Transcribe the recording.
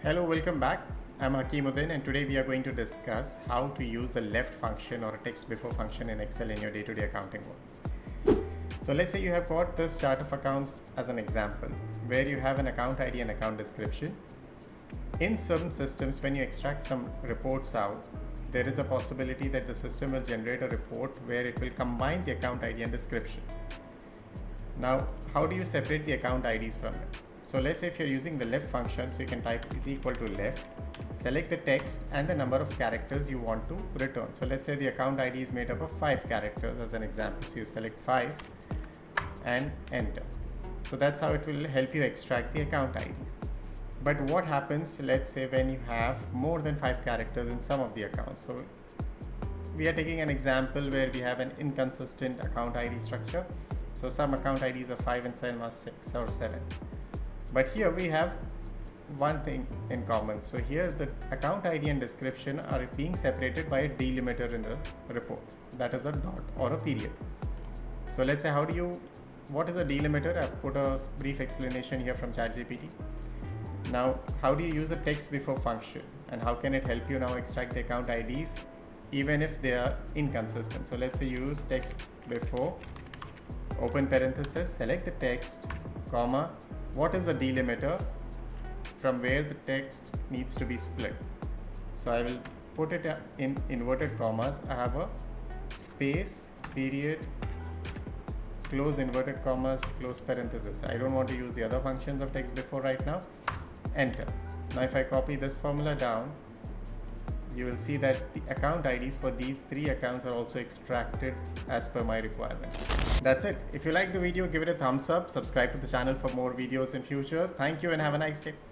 Hello, welcome back. I'm Hakeemuddin and today we are going to discuss how to use the left function or a text before function in Excel in your day-to-day accounting work. So let's say you have got this chart of accounts as an example where you have an account ID and account description. In certain systems, when you extract some reports out, there is a possibility that the system will generate a report where it will combine the account ID and description. Now, how do you separate the account IDs from it? So let's say if you're using the left function, so you can type is equal to left, select the text and the number of characters you want to return. So let's say the account ID is made up of 5 characters as an example. So you select 5 and enter. So that's how it will help you extract the account IDs. But what happens, let's say when you have more than 5 characters in some of the accounts. So we are taking an example where we have an inconsistent account ID structure. So some account IDs are 5 and some are 6 or 7. But here we have one thing in common. So here the account ID and description are being separated by a delimiter in the report. That is a dot or a period. So let's say what is a delimiter? I've put a brief explanation here from ChatGPT. Now, how do you use a text before function and how can it help you now extract the account IDs even if they are inconsistent? So let's say use text before, open parenthesis, select the text, comma, what is the delimiter from where the text needs to be split. So I will put it in inverted commas. I have a space, period, close inverted commas, close parenthesis. I don't want to use the other functions of text before right now. Enter. Now if I copy this formula down, you will see that the account IDs for these 3 accounts are also extracted as per my requirement. That's it. If you like the video, give it a thumbs up, subscribe to the channel for more videos in future. Thank you and have a nice day.